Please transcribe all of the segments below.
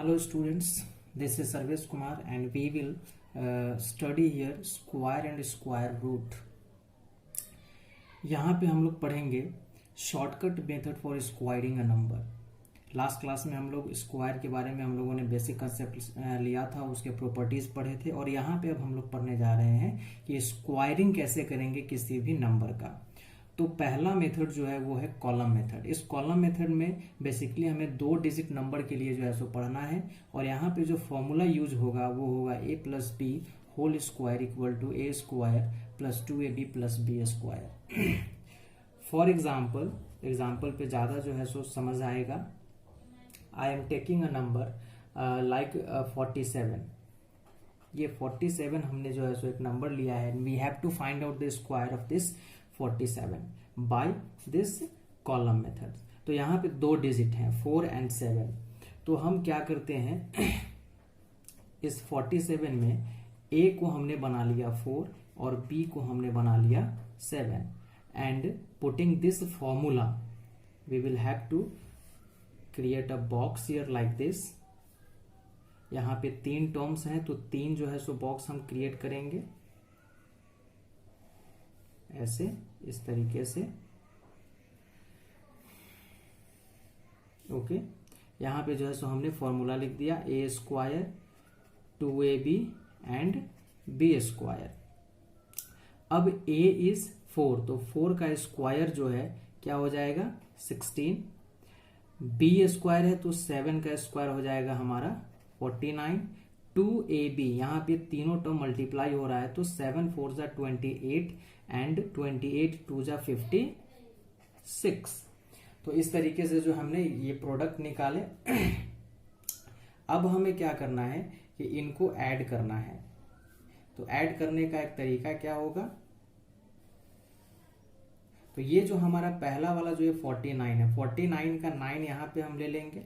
Hello students, this is Sarvesh Kumar and we will study here square and square root. यहाँ पे हम लोग पढ़ेंगे shortcut method for squaring a number. Last class में हम लोग स्क्वायर के बारे में हम लोगों ने बेसिक कंसेप्ट लिया था, उसके प्रॉपर्टीज पढ़े थे और यहाँ पे अब हम लोग पढ़ने जा रहे हैं कि स्क्वायरिंग कैसे करेंगे किसी भी नंबर का। तो पहला मेथड जो है वो है कॉलम मेथड। इस कॉलम मेथड में बेसिकली हमें 2 डिजिट नंबर के लिए जो है सो पढ़ना है और यहाँ पे जो फॉर्मूला यूज होगा वो होगा a plus B whole square equal to A square plus 2ab plus B square. For example पे ज़्यादा जो है सो समझ आएगा। I am taking a number like 47। ये 47 हमने जो है सो एक नंबर लिया है। We have to find out the square of this 47 by this column method. तो यहाँ पे 2 डिजिट हैं 4 and 7। तो हम क्या करते हैं, इस 47 में a को हमने बना लिया 4 और b को हमने बना लिया 7 and putting this formula we will have to create a box here like this. यहाँ पे 3 टर्म्स हैं तो 3 जो है सो बॉक्स हम क्रिएट करेंगे ऐसे, इस तरीके से। ओके, यहाँ पे जो है सो हमने फॉर्मूला लिख दिया a square 2ab and b square. अब a इज 4 तो 4 का स्क्वायर जो है क्या हो जाएगा 16। b स्क्वायर है तो 7 का स्क्वायर हो जाएगा हमारा 49। 2ab यहाँ पे तीनों टर्म मल्टीप्लाई हो रहा है तो 7 4 जा 28 एंड 28 2 जा 56। तो इस तरीके से जो हमने ये प्रोडक्ट निकाले। अब हमें क्या करना है कि इनको ऐड करना है। तो ऐड करने का एक तरीका क्या होगा, तो ये जो हमारा पहला वाला जो ये 49 है, 49 का 9 यहाँ पे हम ले लेंगे।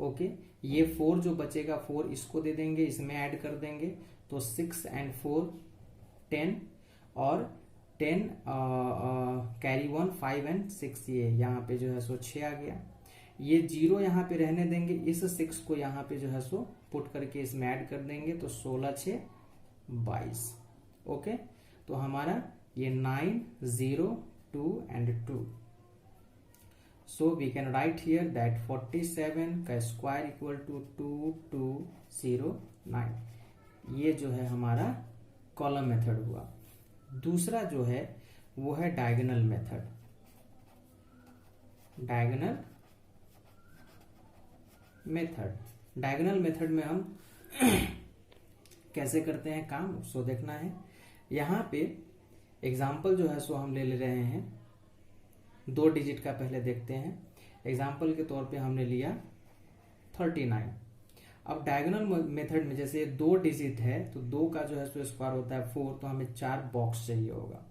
ओके, ये 4 जो बचेगा 4 इसको दे देंगे, इसमें ऐड कर देंगे तो 6 and 4 10 और 10 कैरी 1 5 and 6 ये यहाँ पे जो है सो 6 आ गया। ये 0 यहाँ पे रहने देंगे, इस 6 को यहाँ पे जो है सो पुट करके इसमें ऐड कर देंगे तो 16 6 22। ओके, तो हमारा ये 9 0 2 and 2। So we can write here that 47 का स्क्वायर इक्वल टू 2209। ये जो है हमारा कॉलम मेथड हुआ। दूसरा जो है वो है डायगोनल मेथड। डायगोनल मेथड में हम कैसे करते हैं काम सो देखना है। यहाँ पे एग्जाम्पल जो है सो हम ले रहे हैं 2 डिजिट का। पहले देखते हैं एग्जाम्पल के तौर पे हमने लिया 39। अब डायगोनल मेथड में जैसे 2 डिजिट है तो 2 का जो है सो स्क्वायर होता है 4 तो हमें 4 बॉक्स चाहिए होगा।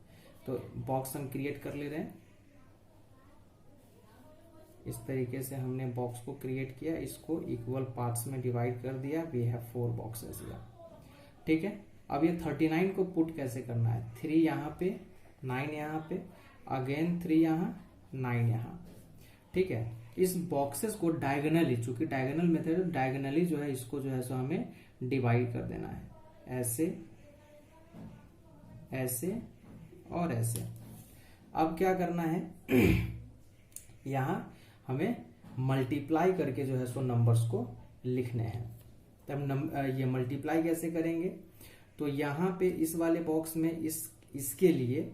तो बॉक्स हम क्रिएट कर ले रहे हैं। इस तरीके से हमने बॉक्स को क्रिएट किया, इसको इक्वल पार्ट्स में डिवाइड कर दिया। We have 4 boxes here. ठीक है, अब ये 39 को पुट कैसे करना है, 3 यहाँ पे 9 यहाँ पे अगेन 3 यहाँ 9 यहाँ। ठीक है, इस बॉक्सेस को डायगोनली, चूंकि डायगोनल मेथड डायगोनली जो है इसको जो है सो हमें डिवाइड कर देना है, ऐसे ऐसे और ऐसे। अब क्या करना है यहाँ हमें मल्टीप्लाई करके जो है सो नंबर्स को लिखने हैं। तब ये मल्टीप्लाई कैसे करेंगे, तो यहाँ पे इस वाले बॉक्स में इसके लिए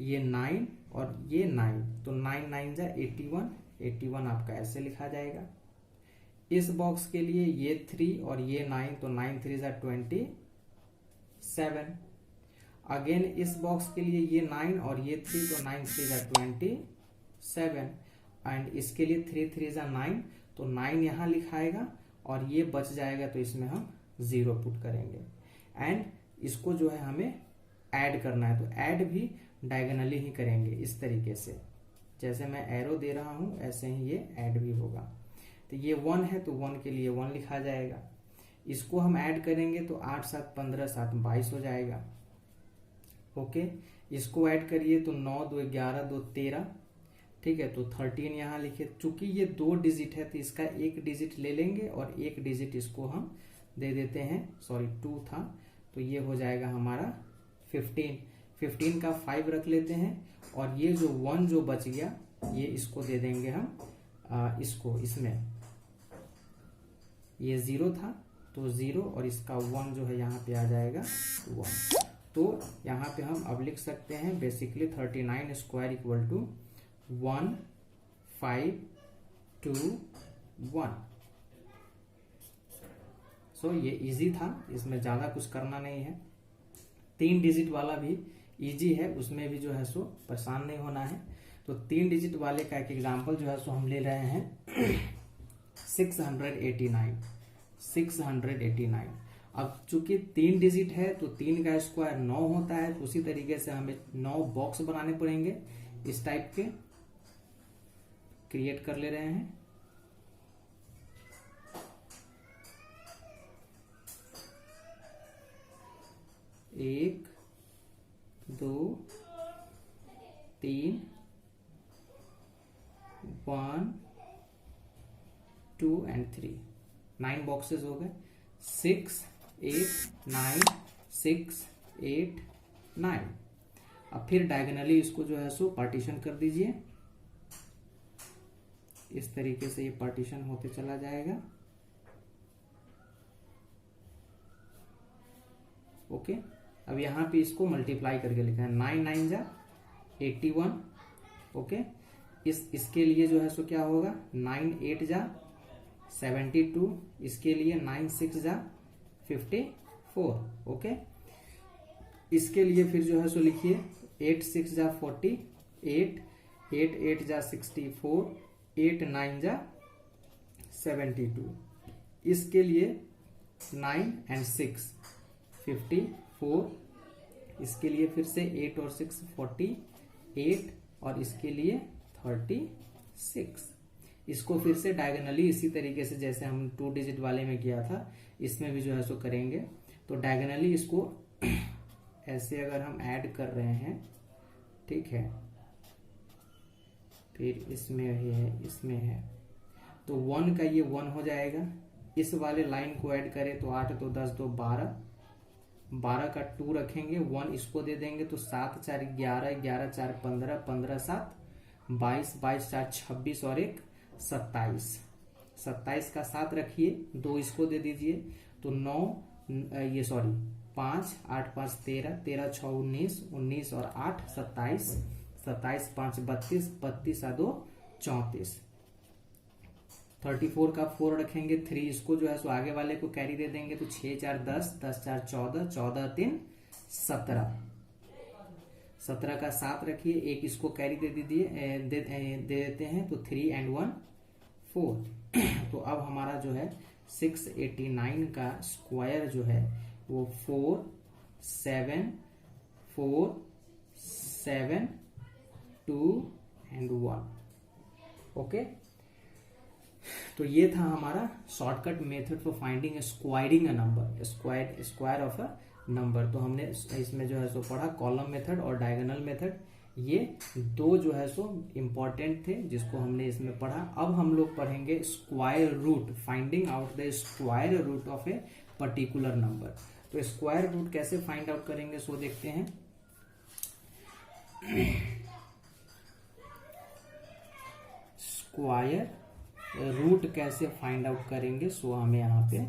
ये 9 और ये 9 तो 9 9 जा 81 आपका ऐसे लिखा जाएगा। इस बॉक्स के लिए ये 3 और ये 9 तो 9 3 जा 27। अगेन इस बॉक्स के लिए ये 9 और ये 3 तो 9 3 जा 27 एंड इसके लिए 3 3 जा 9 तो 9 यहाँ लिखाएगा और ये बच जाएगा तो इसमें हम 0 पुट करेंगे एंड इसको जो है हमें ऐड करना है। तो ऐड भी डायगोनली ही करेंगे इस तरीके से, जैसे मैं एरो दे रहा हूं ऐसे ही ये ऐड भी होगा। तो ये 1 है तो 1 के लिए 1 लिखा जाएगा। इसको हम ऐड करेंगे तो 8 7 15 7 22 हो जाएगा। ओके, इसको ऐड करिए तो 9 2 11 2 13 ठीक है, तो 13 यहाँ लिखे। चूंकि ये 2 डिजिट है तो इसका 1 डिजिट ले लेंगे और 1 डिजिट इसको हम दे देते हैं, सॉरी 2 था, तो ये हो जाएगा हमारा 15। 15 का 5 रख लेते हैं और ये जो 1 जो बच गया ये इसको दे देंगे हम इसको, इसमें ये 0 था तो 0 और इसका 1 जो है यहाँ पे आ जाएगा 1। तो यहाँ पे हम अब लिख सकते हैं बेसिकली 39 स्क्वायर इक्वल टू 1 5 2 1। सो ये इजी था, इसमें ज्यादा कुछ करना नहीं है। 3 डिजिट वाला भी इजी है, उसमें भी जो है सो परेशान नहीं होना है। तो 3 डिजिट वाले का एक एग्जांपल जो है सो हम ले रहे हैं 689। अब चूंकि 3 डिजिट है तो 3 का स्क्वायर 9 होता है, तो उसी तरीके से हमें 9 बॉक्स बनाने पड़ेंगे, इस टाइप के क्रिएट कर ले रहे हैं। एक, 2, 3, 1 2 एंड 3, 9 बॉक्सेस हो गए। 6 8 9 6 8 9। अब फिर डायगोनली इसको जो है सो पार्टीशन कर दीजिए, इस तरीके से ये पार्टीशन होते चला जाएगा। ओके, अब यहाँ पे इसको मल्टीप्लाई करके लिखा है 9 9 जा 81। ओके, इसके लिए जो है सो क्या होगा 9 8 जा 72, इसके लिए 9 6 जा 54। ओके, इसके लिए फिर जो है सो लिखिए 8 6 जा 48, 8 8 जा 64, 8 9 जा 72। इसके लिए 9 एंड 6 54, इसके लिए फिर से 8 और 6 48 और इसके लिए 36। इसको फिर से डायगोनली इसी तरीके से जैसे हम 2 डिजिट वाले में किया था इसमें भी जो है सो करेंगे। तो डायगोनली इसको ऐसे अगर हम ऐड कर रहे हैं, ठीक है, फिर इसमें है, इसमें है, तो 1 का ये 1 हो जाएगा। इस वाले लाइन को ऐड करें तो 8 2 10 2 12, 12 का 2 रखेंगे, 1 इसको दे देंगे तो 7 4 11, 11 4 15, 15 7 22, 22 4 26 और 1 27। 27 का 7 रखिए, 2 इसको दे दीजिए तो 9 ये सॉरी 5 8 5 13, 13 6 19, 19 और 8 27, 27 5 32, 32 2 34। 34 का 4 रखेंगे, 3 इसको जो है सो आगे वाले को कैरी दे देंगे तो 6 4 10, 10 4 14, 14 3 17। 17 का 7 रखिए, 1 इसको कैरी दे दीजिए, दे देते हैं तो 3 एंड 1 4। तो अब हमारा जो है 689 का स्क्वायर जो है वो 4 7 4 7 2 एंड 1। ओके, तो ये था हमारा shortcut method for finding squaring a number, square of a number. तो हमने इसमें जो है सो पढ़ा कॉलम मेथड और डायगोनल मेथड, ये 2 जो है सो इम्पॉर्टेंट थे जिसको हमने इसमें पढ़ा। अब हम लोग पढ़ेंगे square root, finding out the square root of a particular number. तो स्क्वायर रूट कैसे फाइंड आउट करेंगे सो देखते हैं। स्क्वायर रूट कैसे फाइंड आउट करेंगे सो हमें यहाँ पे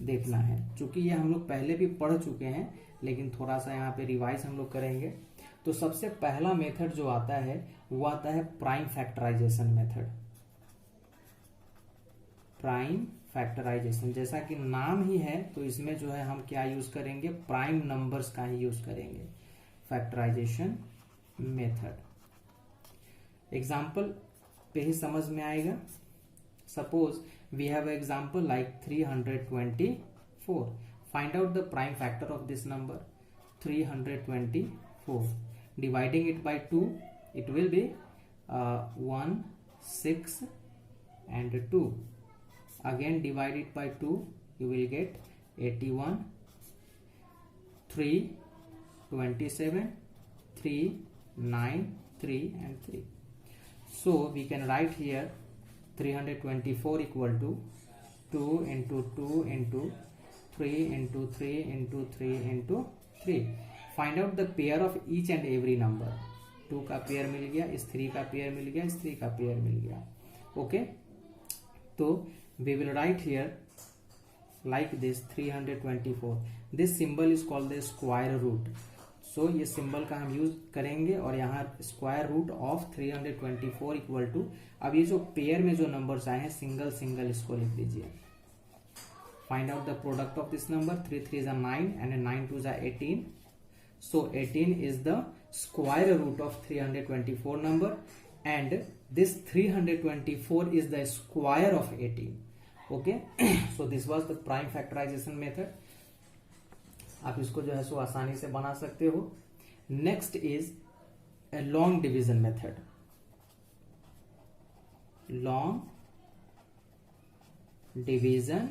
देखना है। चूंकि ये हम लोग पहले भी पढ़ चुके हैं लेकिन थोड़ा सा यहाँ पे रिवाइज हम लोग करेंगे। तो सबसे पहला मेथड जो आता है वो आता है prime factorization method. Prime factorization, जैसा कि नाम ही है तो इसमें जो है हम क्या यूज करेंगे, प्राइम नंबर्स का ही यूज करेंगे, फैक्टराइजेशन मेथड। एग्जाम्पल पे ही समझ में आएगा। Suppose we have an example like 324. Find out the prime factor of this number 324. Dividing it by 2, it will be 1 6 and 2. Again divide it by 2, you will get 81, 3 27, 3 9 3 and 3. So we can write here 324 equal to 2 into 2 into 3 into 3 into 3 into 3. Find out the pair of each and every number. 2 का pair मिल गया, इस 3 का pair मिल गया, इस 3 का pair मिल गया. Okay, तो we will write here like this 324. This symbol is called the square root. So ये सिंबल का हम यूज करेंगे और यहाँ square root of 324 equal to, अब ये जो पेयर में जो नंबर्स आए हैं सिंगल सिंगल इसको लिख दीजिए. Find out the product of this number. 3 3 is 9 and 9 2 is 18. So 18 is the square root of 324 number and this 324 is the square of 18. Okay, so this was the prime factorization method. आप इसको जो है सो आसानी से बना सकते हो. Next is long division method. Long division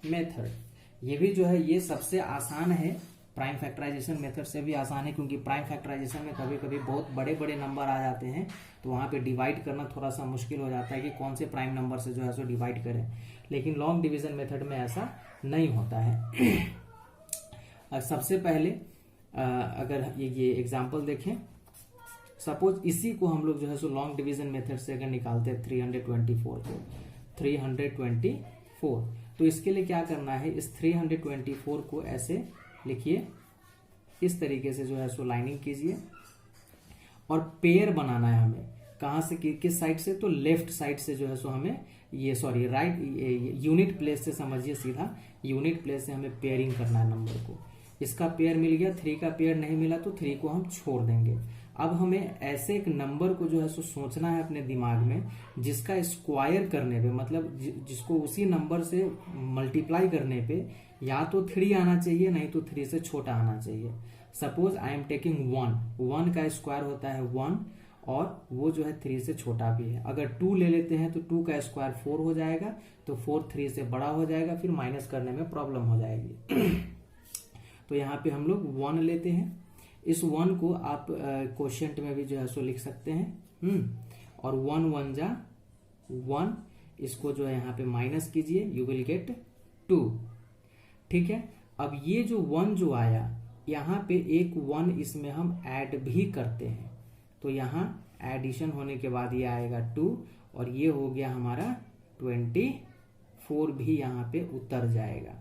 method, ये भी जो है ये सबसे आसान है. प्राइम फैक्टराइजेशन मेथड से भी आसान है, क्योंकि प्राइम फैक्टराइजेशन में कभी कभी बहुत बड़े बड़े नंबर आ जाते हैं तो वहां पे डिवाइड करना थोड़ा सा मुश्किल हो जाता है कि कौन से प्राइम नंबर से जो है सो डिवाइड करें. लेकिन लॉन्ग डिवीजन मेथड में ऐसा नहीं होता है. सबसे पहले अगर ये एग्जांपल देखें, सपोज इसी को हम लोग जो है सो लॉन्ग डिवीजन मेथड से अगर निकालते हैं 324 को 324, तो इसके लिए क्या करना है, इस 324 को ऐसे लिखिए, इस तरीके से जो है सो लाइनिंग कीजिए और पेयर बनाना है हमें. कहां से, किस साइड से, तो लेफ्ट साइड से जो है सो हमें ये राइट यूनिट प्लेस से, समझिए सीधा यूनिट प्लेस से हमें पेयरिंग करना है नंबर को. इसका पेयर मिल गया, 3 का पेयर नहीं मिला तो 3 को हम छोड़ देंगे. अब हमें ऐसे एक नंबर को जो है सो सोचना है अपने दिमाग में जिसका स्क्वायर करने पे, मतलब जिसको उसी नंबर से मल्टीप्लाई करने पे या तो 3 आना चाहिए, नहीं तो 3 से छोटा आना चाहिए. सपोज आई एम टेकिंग 1 का स्क्वायर होता है 1 और वो जो है 3 से छोटा भी है. अगर 2 ले लेते हैं तो 2 का स्क्वायर 4 हो जाएगा, तो 4 3 से बड़ा हो जाएगा, फिर माइनस करने में प्रॉब्लम हो जाएगी. तो यहाँ पे हम लोग 1 लेते हैं. इस 1 को आप क्वोशिएंट में भी जो है सो लिख सकते हैं. और 1 1 जा 1, इसको जो है यहाँ पे माइनस कीजिए, यू विल गेट 2. ठीक है, अब ये जो 1 जो आया, यहाँ पे एक 1 इसमें हम ऐड भी करते हैं, तो यहाँ एडिशन होने के बाद ये आएगा 2 और ये हो गया हमारा 24 भी यहाँ पे उतर जाएगा.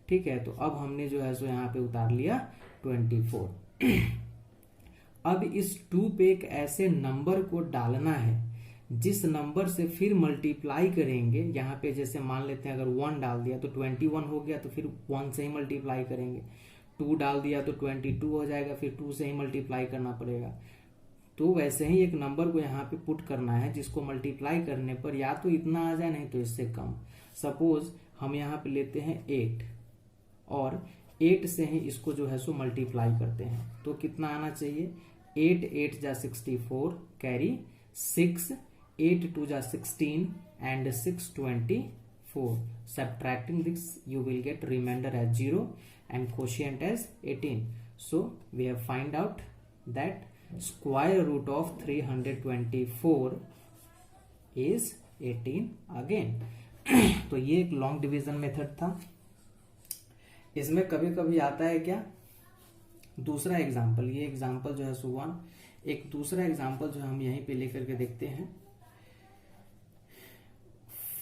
ठीक है, तो अब हमने जो है सो यहाँ पे उतार लिया 24. अब इस 2 पे एक ऐसे नंबर को डालना है जिस नंबर से फिर मल्टीप्लाई करेंगे. यहाँ पे जैसे मान लेते हैं अगर 1 डाल दिया तो 21 हो गया, तो फिर 1 से ही मल्टीप्लाई करेंगे. 2 डाल दिया तो 22 हो जाएगा, फिर 2 से ही मल्टीप्लाई करना पड़ेगा. तो वैसे ही एक नंबर को यहाँ पे पुट करना है जिसको मल्टीप्लाई करने पर या तो इतना आ जाए, नहीं तो इससे कम. सपोज हम यहाँ पे लेते हैं 8 और 8 से ही इसको जो है सो मल्टीप्लाई करते हैं, तो कितना आना चाहिए, 8 8 जा 64 कैरी 6, 8 2 जा 16 and 6 24. Subtracting this you will get remainder as 0 and quotient as 18. So we have find out that square root of 324 is 18 again. तो ये एक लॉन्ग डिवीजन मेथड था. इसमें कभी कभी आता है क्या, दूसरा एग्जाम्पल, ये एग्जाम्पल जो है सो 1, एक दूसरा एग्जाम्पल जो हम यहीं पे लेकर के देखते हैं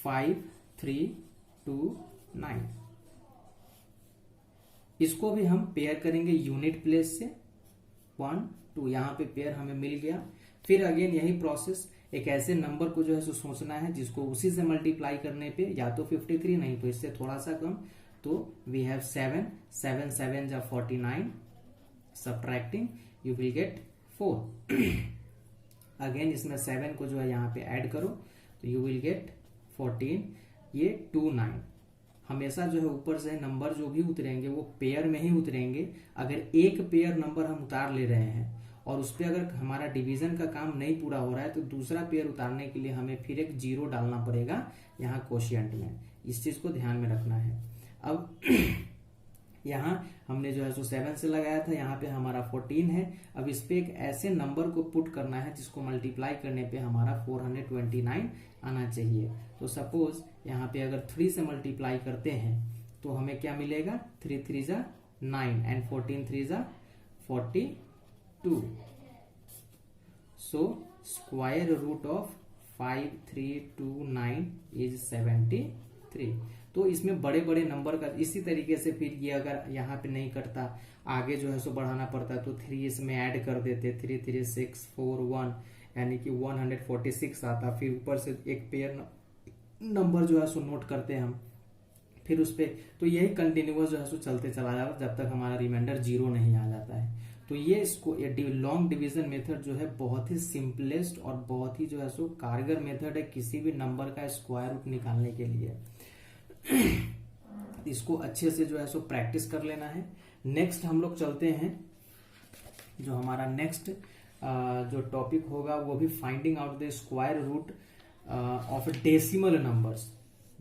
5 3 2 9. इसको भी हम पेयर करेंगे यूनिट प्लेस से 1 2, यहाँ पे पेयर हमें मिल गया. फिर अगेन यही प्रोसेस, एक ऐसे नंबर को जो है सो सोचना है जिसको उसी से मल्टीप्लाई करने पे या तो 53 नहीं तो इससे थोड़ा सा कम, तो वी हैव 7 7 7 जा 49, subtracting you will gate 4. Again इसमें 7 को जो है यहाँ पे ऐड करो तो यू विल गेट 14. ये 2 9. हमेशा जो है ऊपर से नंबर जो भी उतरेंगे वो पेयर में ही उतरेंगे. अगर एक पेयर नंबर हम उतार ले रहे हैं और उस पर अगर हमारा डिवीजन का काम नहीं पूरा हो रहा है तो दूसरा पेयर उतारने के लिए हमें फिर एक 0 डालना पड़ेगा यहाँ क्वोशिएंट में. इस चीज को ध्यान में रखना है. अब यहाँ हमने जो है सो 7 से लगाया था, यहाँ पे हमारा 14 है। अब इस पे एक ऐसे नंबर को पुट करना है जिसको मल्टीप्लाई करने पे हमारा 429 आना चाहिए। तो सपोज यहाँ पे अगर 3 से मल्टीप्लाई करते हैं तो हमें क्या मिलेगा, 3 3 जा 9 एंड 14 3 जा 42। So square root of 5329 is 73। तो इसमें बड़े बड़े नंबर का इसी तरीके से फिर ये अगर यहाँ पे नहीं करता, आगे जो है सो बढ़ाना पड़ता, तो 3 इसमें ऐड कर देते, 3 3 6 4 1 यानी कि 146 आता। फिर ऊपर से एक पेयर नंबर जो है सो नोट करते हैं हम, फिर उस पे तो यही कंटिन्यूअस जो है सो चलते चला जाता जब तक हमारा रिमाइंडर 0 नहीं आ जाता है। तो ये इसको लॉन्ग डिवीजन मेथड जो है बहुत ही सिंपलेस्ट और बहुत ही जो है सो कारगर मेथड है किसी भी नंबर का स्क्वायर रूट निकालने के लिए। इसको अच्छे से जो है सो प्रैक्टिस कर लेना है। नेक्स्ट हम लोग चलते हैं, जो हमारा नेक्स्ट जो टॉपिक होगा वो भी finding out the square root of decimal numbers.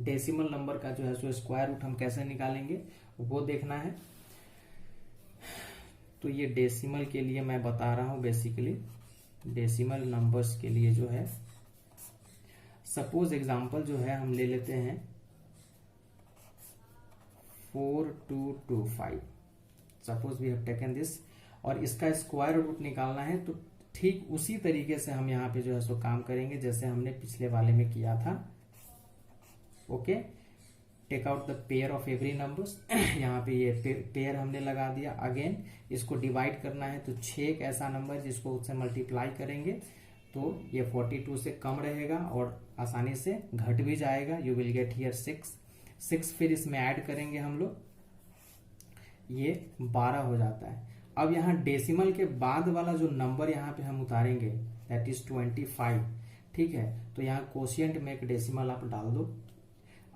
Decimal number का जो है सो स्क्वायर रूट हम कैसे निकालेंगे वो देखना है। तो ये डेसिमल के लिए मैं बता रहा हूं, बेसिकली डेसिमल नंबर्स के लिए जो है, सपोज एग्जांपल जो है हम ले लेते हैं 4225। Suppose we have taken this, और इसका स्क्वायर रूट निकालना है तो ठीक उसी तरीके से हम यहाँ पे जो है सो काम करेंगे जैसे हमने पिछले वाले में किया था। Okay, take out the pair of every numbers. यहाँ पे ये पेयर हमने लगा दिया। अगेन इसको डिवाइड करना है तो 6 एक ऐसा नंबर जिसको उससे मल्टीप्लाई करेंगे तो ये 42 से कम रहेगा और आसानी से घट भी जाएगा। You will get here 6। फिर इसमें ऐड करेंगे हम लोग, ये 12 हो जाता है। अब यहाँ डेसिमल के बाद वाला जो नंबर यहाँ पे हम उतारेंगे दैट इज 25। ठीक है, तो यहाँ कोशिएंट में एक डेसिमल आप डाल दो।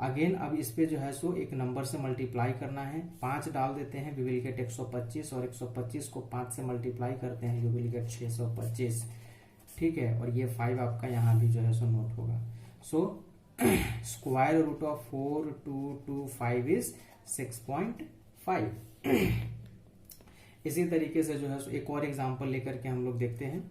अगेन अब इस पे जो है सो एक नंबर से मल्टीप्लाई करना है, 5 डाल देते हैं, वी विल गेट 125, और 125 को 5 से मल्टीप्लाई करते हैं, यू विल गेट 625। ठीक है, और ये 5 आपका यहाँ भी जो है सो नोट होगा। So square root of 4225 is 6.5। इसी तरीके से जो है सो एक और एग्जांपल लेकर के हम लोग देखते हैं।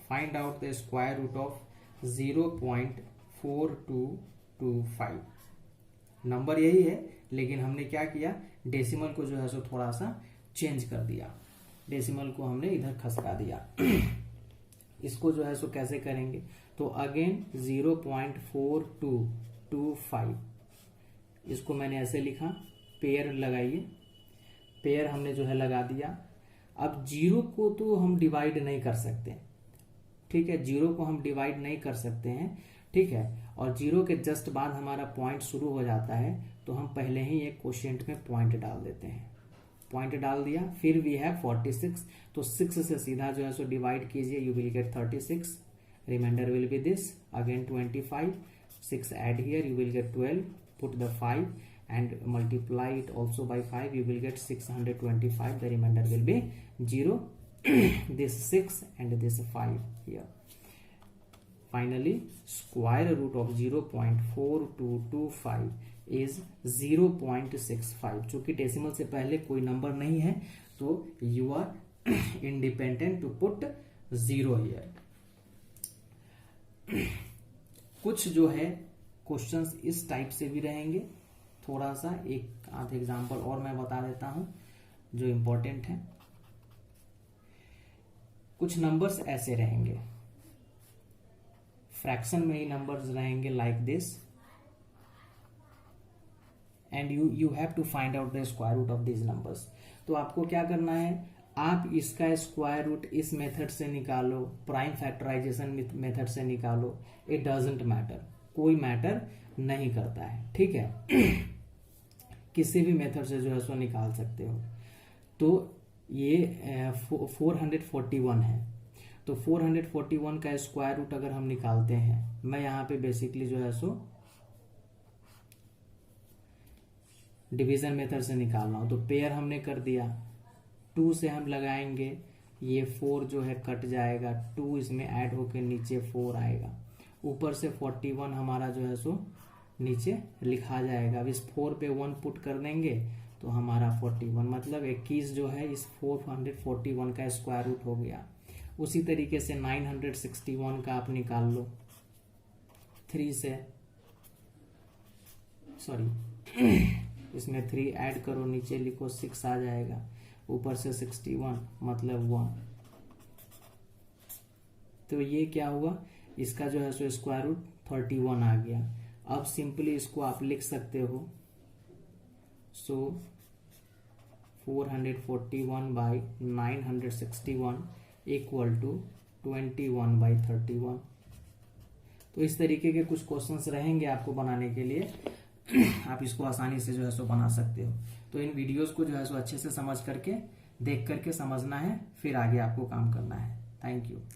Find out the square root of 0.4225। Number यही है लेकिन हमने क्या किया, डेसिमल को जो है सो थोड़ा सा चेंज कर दिया, डेसिमल को हमने इधर खसका दिया। इसको जो है सो कैसे करेंगे, तो अगेन 0.4225 इसको मैंने ऐसे लिखा, पेयर लगाइए, पेयर हमने जो है लगा दिया। अब 0 को तो हम डिवाइड नहीं कर सकते, ठीक है, 0 को हम डिवाइड नहीं कर सकते हैं, ठीक है, और 0 के जस्ट बाद हमारा पॉइंट शुरू हो जाता है तो हम पहले ही एक क्वोशिएंट में पॉइंट डाल देते हैं। पॉइंट डाल दिया, फिर वी हैव 46, तो 6 से सीधा जो है सो डिवाइड कीजिए, you will get 36, reminder will be this, again 25, 6 add here, you will get 12, put the 5 and multiply it also by 5, you will get 625, the remainder will be 0. This 6 and this 5 here. Finally, square root of 0.4225 is 0.65। चूंकि decimal से पहले कोई number नहीं है तो you are independent to put 0 here। कुछ जो है क्वेश्चंस इस टाइप से भी रहेंगे, थोड़ा सा एक आध एग्जांपल और मैं बता देता हूं जो इंपॉर्टेंट है। कुछ नंबर्स ऐसे रहेंगे, फ्रैक्शन में ही नंबर्स रहेंगे like this, and you have to find out the square root of this numbers. तो आपको क्या करना है, आप इसका स्क्वायर रूट इस मेथड से निकालो, प्राइम फैक्टराइजेशन मेथड से निकालो, इट डजंट मैटर, कोई मैटर नहीं करता है, ठीक है। किसी भी मेथड से जो है सो निकाल सकते हो। तो ये 441 है, तो 441 का स्क्वायर रूट अगर हम निकालते हैं, मैं यहाँ पे बेसिकली जो है सो डिवीजन मेथड से निकाल रहा हूँ। तो पेयर हमने कर दिया, 2 से हम लगाएंगे, ये 4 जो है कट जाएगा, 2 इसमें ऐड होकर नीचे 4 आएगा, ऊपर से 41 हमारा जो है सो नीचे लिखा जाएगा। अब इस 4 पे 1 पुट कर देंगे तो हमारा 41, मतलब 21 जो है इस 441 का स्क्वायर रूट हो गया। उसी तरीके से 961 का आप निकाल लो 3 से, सॉरी इसमें 3 ऐड करो, नीचे लिखो 6 आ जाएगा, ऊपर से 61 मतलब 1। तो ये क्या हुआ, इसका जो है सो स्क्वायर रूट 31 आ गया। अब सिंपली इसको आप लिख सकते हो, सो 441 बाई 961 इक्वल टू 21/31। तो इस तरीके के कुछ क्वेश्चंस रहेंगे आपको बनाने के लिए, आप इसको आसानी से जो है सो बना सकते हो। तो इन वीडियोस को जो है सो अच्छे से समझ करके, देख करके समझना है, फिर आगे आपको काम करना है। Thank you.